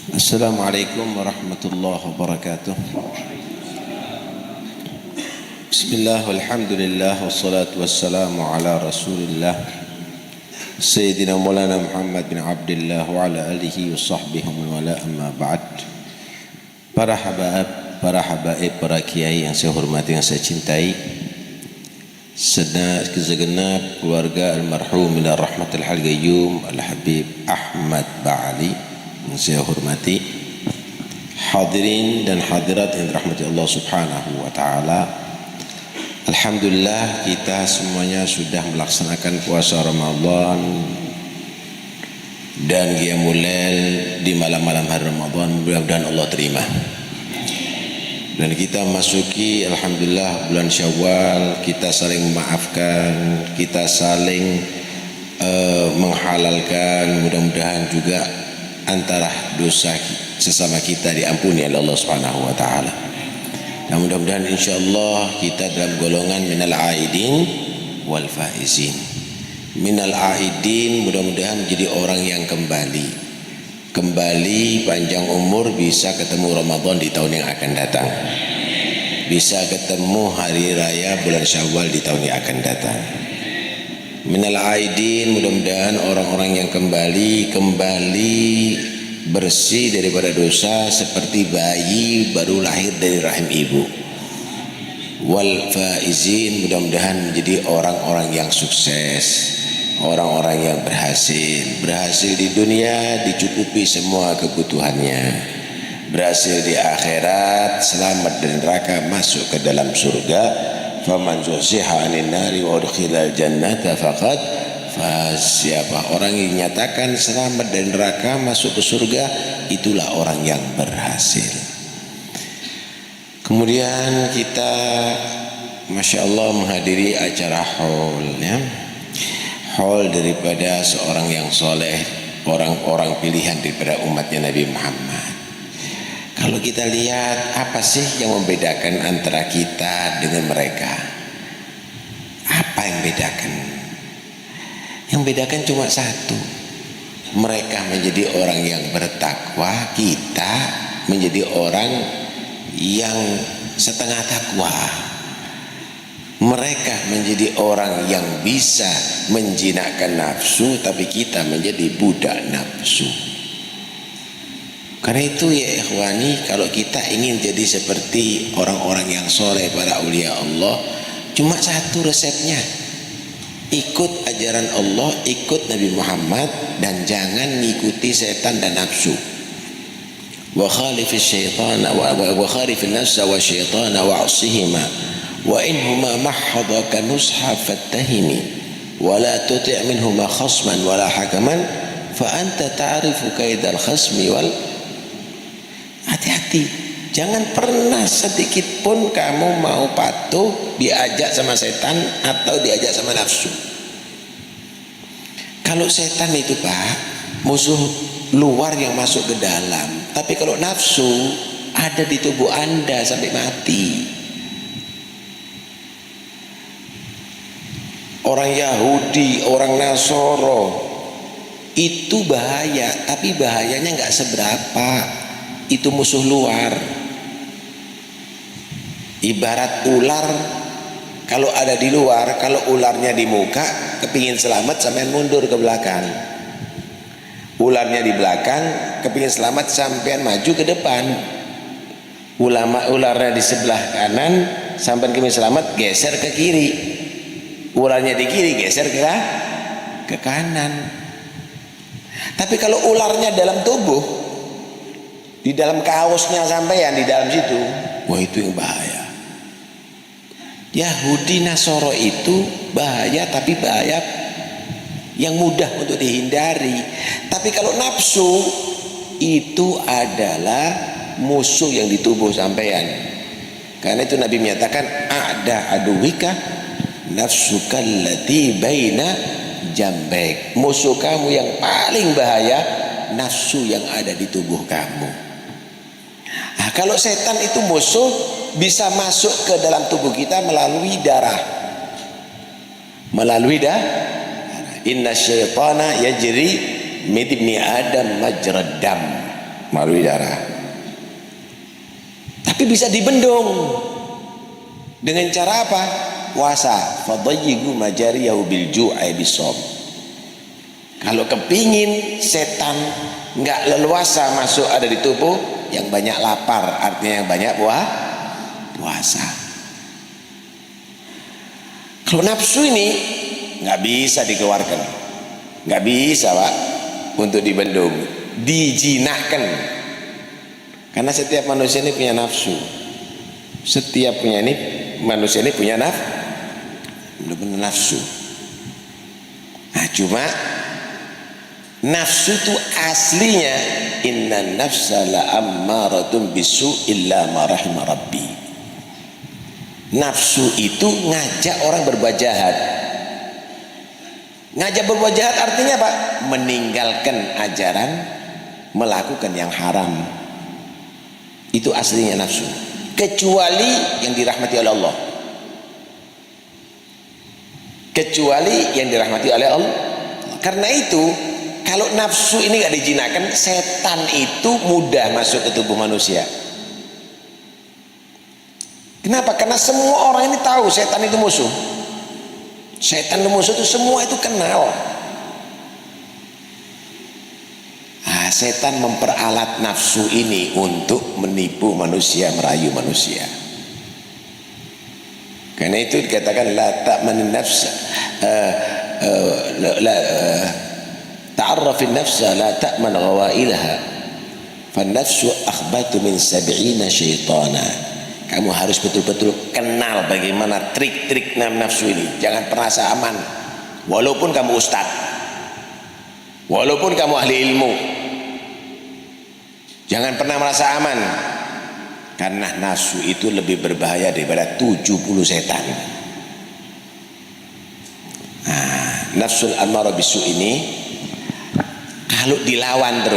Assalamualaikum warahmatullahi wabarakatuh. Bismillah, walhamdulillah, wassalatu wassalamu ala rasulillah Sayyidina Maulana Muhammad bin Abdullah wa ala alihi wa sahbihi wa wala, amma ba'd. Para habaib, para kiai yang saya hormati, yang saya cintai, segenap keluarga almarhum min rahmatil al-qayyum Al-Habib Ahmad Ba'ali yang saya hormati, hadirin dan hadirat yang dirahmati Allah Subhanahu wa taala. Alhamdulillah, kita semuanya sudah melaksanakan puasa Ramadan dan qiyamul lail di malam-malam hari Ramadan. Mudah-mudahan Allah terima. Dan kita masuki alhamdulillah bulan Syawal, kita saling memaafkan, kita saling menghalalkan, mudah-mudahan juga antara dosa sesama kita diampuni oleh Allah Subhanahu wa taala. Dan mudah-mudahan insyaallah kita dalam golongan minal aidin wal faizin. Minal aidin, mudah-mudahan menjadi orang yang kembali panjang umur, bisa ketemu Ramadan di tahun yang akan datang, bisa ketemu hari raya bulan Syawal di tahun yang akan datang. Minal aidin, mudah-mudahan orang-orang yang kembali bersih daripada dosa seperti bayi baru lahir dari rahim ibu. Wal faizin, mudah-mudahan menjadi orang-orang yang sukses, orang-orang yang berhasil di dunia, dicukupi semua kebutuhannya, berhasil di akhirat, selamat dari neraka, masuk ke dalam surga. Faman zuhziha 'anil nari wa udkhilal jannata faqad faz. Siapa orang yang dinyatakan selamat dari neraka, masuk ke surga, itulah orang yang berhasil. Kemudian kita Masya Allah menghadiri acara haul, ya. Haul daripada seorang yang soleh, orang-orang pilihan daripada umatnya Nabi Muhammad. Kalau kita lihat, apa sih yang membedakan antara kita dengan mereka? Apa yang membedakan? Yang membedakan cuma satu. Mereka menjadi orang yang bertakwa, kita menjadi orang yang setengah takwa. Mereka menjadi orang yang bisa menjinakkan nafsu, tapi kita menjadi budak nafsu. Karena itu ya ikhwani, kalau kita ingin jadi seperti orang-orang yang soleh, para aulia Allah, cuma satu resepnya: ikut ajaran Allah, ikut Nabi Muhammad, dan jangan ngikuti setan dan nafsu. Wa khalifis syaitana wa khalifin nafsa wa syaitana wa asihima wa inhuma mahadaka nusha fattahimi wa la tuti' minhuma khasman wa la hakaman fa anta ta'rifu kaidal khasmi wal. Hati-hati, jangan pernah sedikit pun kamu mau patuh diajak sama setan atau diajak sama nafsu. Kalau setan itu Pak, musuh luar yang masuk ke dalam, tapi kalau nafsu ada di tubuh Anda sampai mati. Orang Yahudi, orang Nasoro itu bahaya, tapi bahayanya nggak seberapa. Itu musuh luar. Ibarat ular, kalau ada di luar, kalau ularnya di muka, kepingin selamat sampai mundur ke belakang. Ularnya di belakang, kepingin selamat sampai maju ke depan. Ularnya di sebelah kanan, sampai kepingin selamat geser ke kiri. Ularnya di kiri, geser ke kanan. Tapi kalau ularnya dalam tubuh, di dalam kaosnya sampean, di dalam situ, wah itu yang bahaya. Yahudi Nasoro itu bahaya, tapi bahaya yang mudah untuk dihindari. Tapi kalau nafsu itu adalah musuh yang di tubuh sampean. Karena itu Nabi menyatakan, ada aduwika nafsuka allati baina jambek. Musuh kamu yang paling bahaya nafsu yang ada di tubuh kamu. Nah, kalau setan itu musuh, bisa masuk ke dalam tubuh kita melalui darah. Inna syaitana yajri min ibni adam majrad dam. melalui darah. Tapi bisa dibendung dengan cara apa? Puasa. Fadayyigu majariyahu bil ju'i bisom. Kalau kepingin setan nggak leluasa masuk ada di tubuh, yang banyak lapar, artinya yang banyak puasa. Kalau nafsu ini nggak bisa dikeluarkan, nggak bisa Pak untuk dibendung, dijinakkan. Karena setiap manusia ini punya nafsu, setiap manusia ini punya nafsu. Nah, cuma nafsu itu aslinya inna nafsa la ammaratun bisu illa ma rahima rabbi. Nafsu itu ngajak orang berbuat jahat. Ngajak berbuat jahat artinya apa? Meninggalkan ajaran, melakukan yang haram. Itu aslinya nafsu, kecuali yang dirahmati oleh Allah. Kecuali yang dirahmati oleh Allah. Karena itu kalau nafsu ini gak dijinakkan, setan itu mudah masuk ke tubuh manusia. Kenapa? Karena semua orang ini tahu setan itu musuh. Setan itu musuh itu semua itu kenal. Nah, setan memperalat nafsu ini untuk menipu manusia, merayu manusia. Karena itu dikatakan la ta'man nafsa ta'arrafin nafsa la ta'man ghawailaha fan nafsu akhbatu min 70 syaitana. Kamu harus betul-betul kenal bagaimana trik-trik nafsu ini. Jangan pernah aman walaupun kamu ustaz, walaupun kamu ahli ilmu, jangan pernah merasa aman, karena nafsu itu lebih berbahaya daripada 70 setan. Nah, nafsul ammarah bisu ini kalau dilawan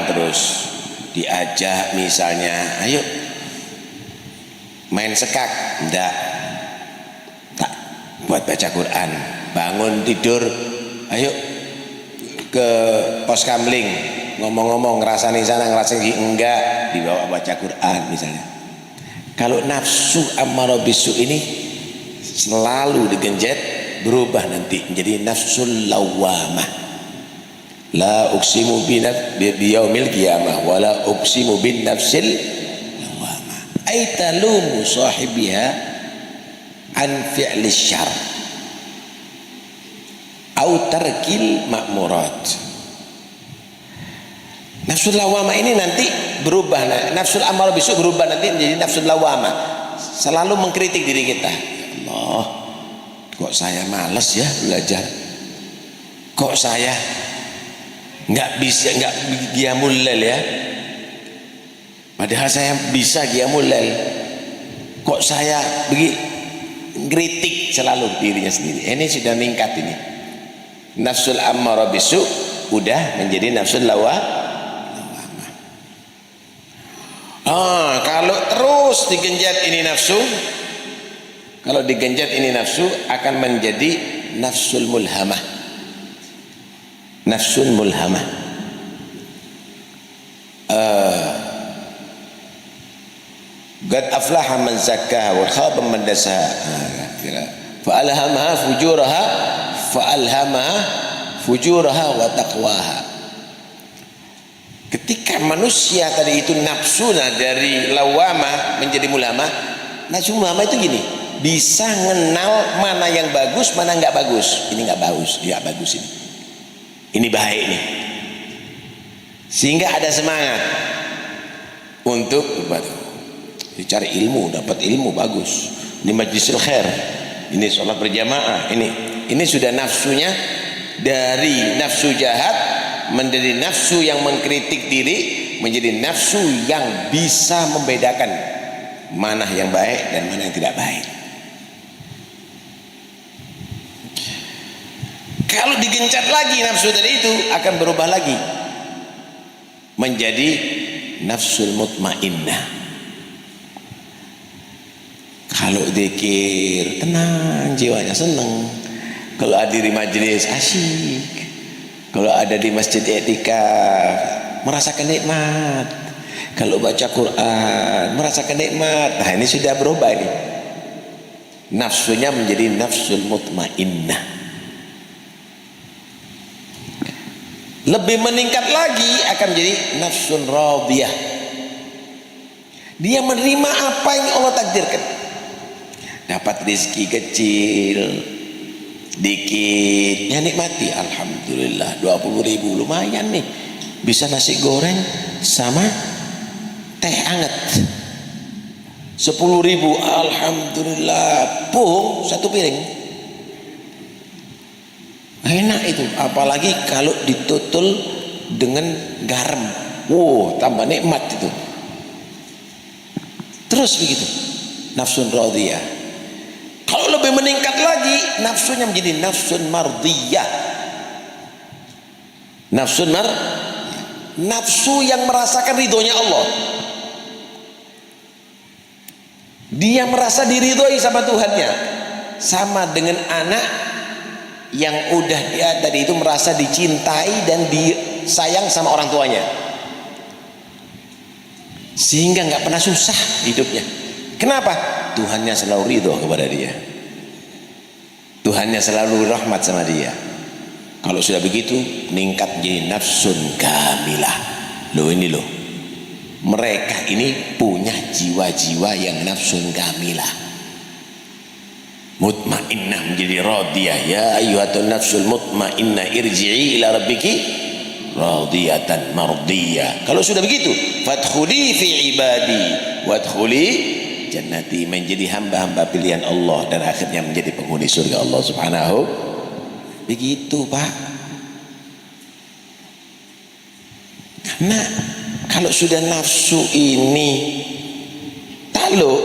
terus, diajak misalnya, ayo main sekak, enggak, tak, buat baca Quran. Bangun tidur, ayo ke pos kamling, ngomong-ngomong, ngerasani sana ngerasani enggak, dibawa baca Quran misalnya. Kalau nafsu ammarah bisu ini selalu digenjet, berubah nanti menjadi nafsul lawamah. La uqsimu biyaumil qiyamah wa la uqsimu bin nafsil lawamah. Ay talumu sahibiha an fi'li syarr au tarkil ma'murat. Nafsul lawamah ini nanti berubah, nafsul ammarah bisu berubah nanti menjadi nafsul lawamah. Selalu mengkritik diri kita. Allah, kok saya malas ya belajar? Kok saya nggak qiyamul lail ya? Padahal saya bisa qiyamul lail. Kok saya kritik selalu dirinya sendiri. Ini sudah meningkat ini. Nafsul ammarah bisu udah menjadi nafsul lawamah. Kalau terus digenjat ini nafsu, kalau digenjat ini nafsu akan menjadi nafsul mulhamah. Nafsul mulhamah. Qad aflaha man zakkaha wa khaba man dasaha. Fa alhamaha fujuraha wa taqwaha. Ketika manusia tadi itu nafsunya dari lawamah menjadi mulhamah. Nafsu mulhamah itu gini, bisa mengenal mana yang bagus, mana enggak bagus. Ini enggak bagus, enggak bagus ini. Ini baik nih, sehingga ada semangat untuk cari ilmu, dapat ilmu bagus. Ini majlisul khair, ini sholat berjamaah, ini sudah nafsunya dari nafsu jahat menjadi nafsu yang mengkritik diri, menjadi nafsu yang bisa membedakan mana yang baik dan mana yang tidak baik. Kalau digencat lagi nafsu tadi itu akan berubah lagi menjadi nafsul mutmainnah. Kalau zikir tenang jiwanya, senang. Kalau hadiri majelis asyik. Kalau ada di masjid i'tikaf merasakan nikmat, kalau baca Quran merasakan nikmat. Nah ini sudah berubah ini, nafsunya menjadi nafsul mutmainnah. Lebih meningkat lagi akan menjadi nafsun radiyah. Dia menerima apa yang Allah takdirkan. Dapat rezeki kecil dikit, ya nikmati, alhamdulillah. 20.000 lumayan nih, bisa nasi goreng sama teh hangat. 10.000, alhamdulillah, pung satu piring, enak itu. Apalagi kalau ditutul dengan garam, wow, tambah nikmat itu. Terus begitu nafsun radiyah. Kalau lebih meningkat lagi, nafsunya menjadi nafsun mardiyah. Nafsu yang merasakan ridhonya Allah. Dia merasa diridhoi sama Tuhannya. Sama dengan anak yang udah dia tadi itu merasa dicintai dan disayang sama orang tuanya, sehingga nggak pernah susah hidupnya. Kenapa? Tuhannya selalu ridho kepada dia, Tuhannya selalu rahmat sama dia. Kalau sudah begitu meningkat jadi nafsun kamilah. Loh ini loh, mereka ini punya jiwa-jiwa yang nafsun kamilah, mutmainnah menjadi radiyah. Ya ayyuhatun nafsul mutmainnah irji'i ila rabbiki radiyatan mardiyah. Kalau sudah begitu, fadkhuli fi ibadi wadkhuli jannati, menjadi hamba-hamba pilihan Allah dan akhirnya menjadi penghuni surga Allah Subhanahu. Begitu Pak. Karena kalau sudah nafsu ini takluk,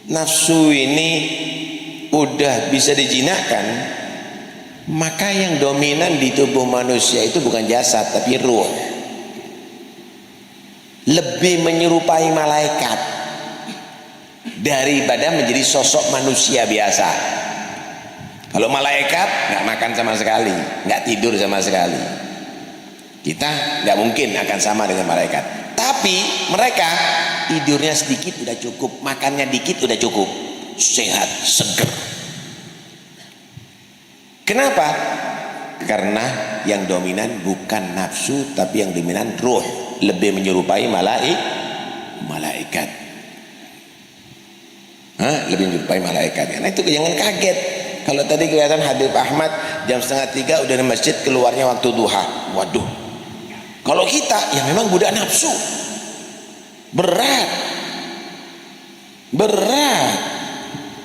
nafsu ini udah bisa dijinakkan, maka yang dominan di tubuh manusia itu bukan jasad tapi ruh. Lebih menyerupai malaikat daripada menjadi sosok manusia biasa. Kalau malaikat nggak makan sama sekali, nggak tidur sama sekali, kita nggak mungkin akan sama dengan malaikat. Tapi mereka tidurnya sedikit udah cukup, makannya dikit udah cukup, sehat, seger. Kenapa? Karena yang dominan bukan nafsu tapi yang dominan ruh, lebih menyerupai malaikat. Lebih menyerupai malaikat. Karena itu jangan kaget kalau tadi kelihatan Habib Ahmad jam 2:30 udah di masjid, keluarnya waktu duha. Waduh, kalau kita ya memang budak nafsu, berat.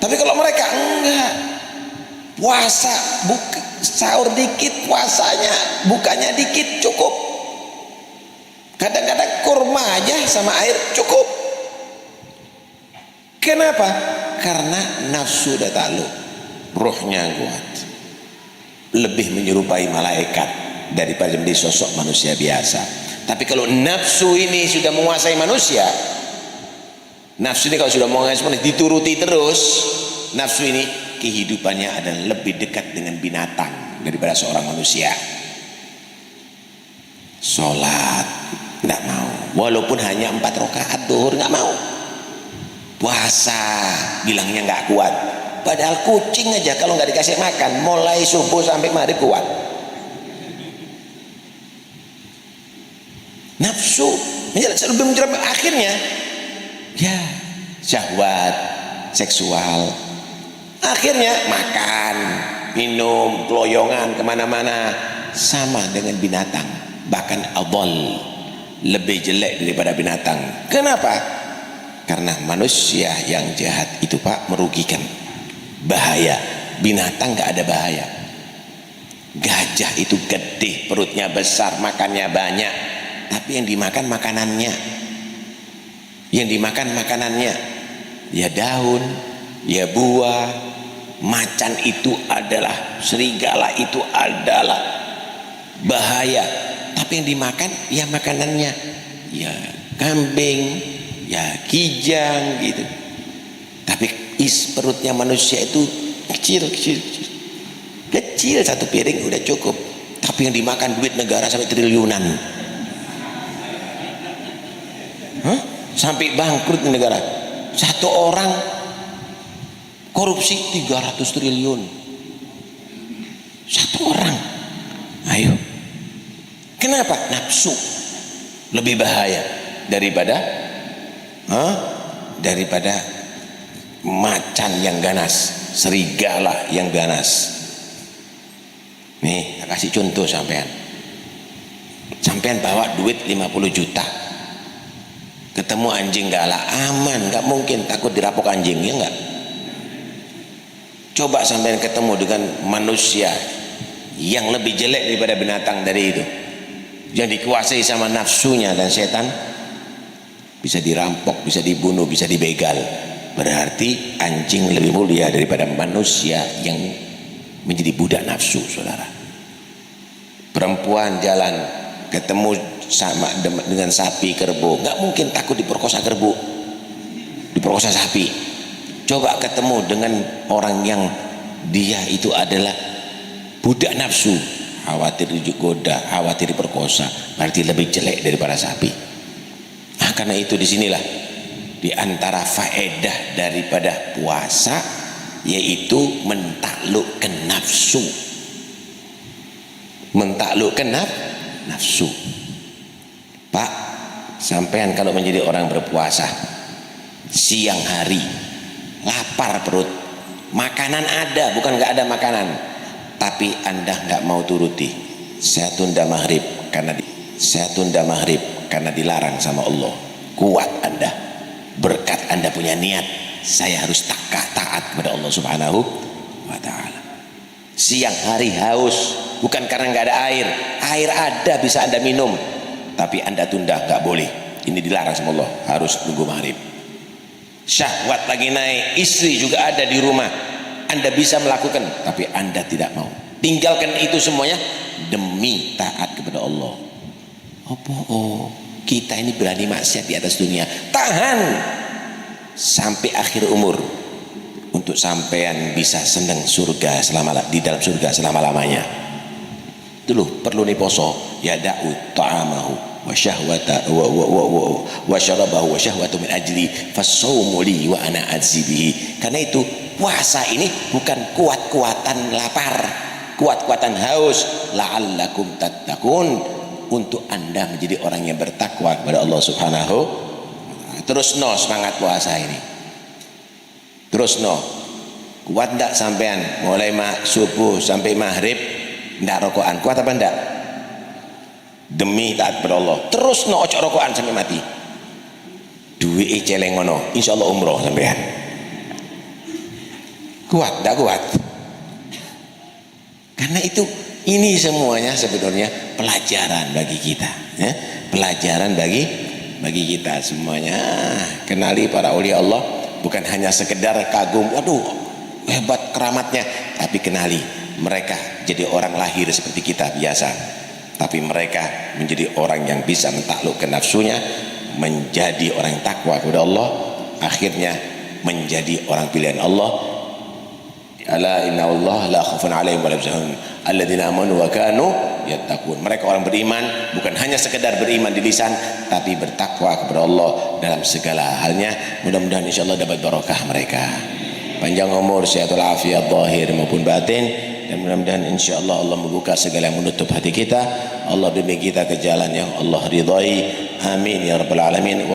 Tapi kalau mereka enggak, puasa sahur dikit, puasanya bukanya dikit cukup. Kadang-kadang kurma aja sama air cukup. Kenapa? Karena nafsu udah takluk, ruhnya kuat, lebih menyerupai malaikat daripada menjadi sosok manusia biasa. Tapi kalau nafsu ini sudah menguasai manusia, nafsu ini kalau sudah menguasai manusia, dituruti terus, nafsu ini kehidupannya adalah lebih dekat dengan binatang daripada seorang manusia. Sholat nggak mau, walaupun hanya 4 rakaat duhur nggak mau. Puasa bilangnya nggak kuat, padahal kucing aja kalau nggak dikasih makan mulai subuh sampai maghrib kuat. Nafsu lebih menjerat, akhirnya ya syahwat seksual, akhirnya makan minum keloyongan kemana-mana, sama dengan binatang, bahkan adol, lebih jelek daripada binatang. Kenapa? Karena manusia yang jahat itu Pak merugikan, bahaya. Binatang gak ada bahaya. Gajah itu gede, perutnya besar, makannya banyak, tapi yang dimakan makanannya, ya daun, ya buah. Macan itu adalah, serigala itu adalah bahaya, tapi yang dimakan ya makanannya, ya kambing, ya kijang gitu. Tapi perutnya manusia itu kecil, satu piring udah cukup. Tapi yang dimakan duit negara sampai triliunan. Hah? Sampai bangkrut negara. Satu orang korupsi 300 triliun. Satu orang. Ayo. Kenapa? Nafsu lebih bahaya daripada macan yang ganas, serigala yang ganas. Nih, kasih contoh sampean. Sampean bawa duit 50 juta. Ketemu anjing galak, aman, nggak mungkin takut dirapok anjing, ya enggak? Coba sampean ketemu dengan manusia yang lebih jelek daripada binatang dari itu, yang dikuasai sama nafsunya dan setan, bisa dirampok, bisa dibunuh, bisa dibegal. Berarti anjing lebih mulia daripada manusia yang menjadi budak nafsu, saudara. Perempuan jalan ketemu sama dengan sapi kerbau, nggak mungkin takut diperkosa kerbau, diperkosa sapi. Coba ketemu dengan orang yang dia itu adalah budak nafsu, khawatir digoda, khawatir diperkosa, berarti lebih jelek daripada sapi. Nah, karena itu disinilah di antara faedah daripada puasa, yaitu mentaklukkan nafsu. Mentaklukkan nafsu. Pak, sampean kalau menjadi orang berpuasa, siang hari lapar perut, makanan ada, bukan nggak ada makanan, tapi Anda nggak mau turuti. Saya tunda maghrib karena dilarang sama Allah. Kuat Anda, berkat Anda punya niat, saya harus taat kepada Allah Subhanahu wa ta'ala. Siang hari haus, bukan karena nggak ada air ada bisa Anda minum, tapi Anda tunda, nggak boleh, ini dilarang sama Allah, harus tunggu maghrib. Syahwat lagi naik, istri juga ada di rumah, Anda bisa melakukan, tapi Anda tidak mau. Tinggalkan itu semuanya demi taat kepada Allah. Kita ini berani maksiat di atas dunia, tahan sampai akhir umur untuk sampean bisa senang surga di dalam surga selama-lamanya. Dulu perlu nih poso, ya da'u ta'amahu wa syahwata wa syarabahu wa syahwatu min ajli fasawmu li wa ana adzibihi. Karena itu puasa ini bukan kuat-kuatan lapar, kuat-kuatan haus, la'allakum tattaqun, untuk Anda menjadi orang yang bertakwa kepada Allah Subhanahu. Terus semangat puasa ini, terus kuat ndak sampean mulai subuh sampai maghrib ndak rokokan, kuat apa ndak? Demi taat kepada Allah, terus ojo rokokan sampai mati. Duwe celeng ngono, insyaallah umroh sampean. Kuat ndak kuat? Karena itu ini semuanya sebetulnya pelajaran bagi kita, ya? Pelajaran bagi kita semuanya. Kenali para aulia Allah, bukan hanya sekedar kagum, waduh hebat keramatnya, tapi kenali mereka jadi orang lahir seperti kita biasa, tapi mereka menjadi orang yang bisa mentaklukkan nafsunya, menjadi orang yang takwa kepada Allah, akhirnya menjadi orang pilihan Allah. Ala inna Allah la khaufun alaihim wa la yahzanun alladzina amanu wa kanu yattaqun. Mereka orang beriman, bukan hanya sekedar beriman di lisan, tapi bertakwa kepada Allah dalam segala halnya. Mudah-mudahan insyaallah dapat barokah mereka, panjang umur, sehatul afiat zahir maupun batin, dan mudah-mudahan insyaallah Allah membuka segala yang menutup hati kita. Allah bimbing kita ke jalan yang Allah ridhai, amin ya rabbal alamin.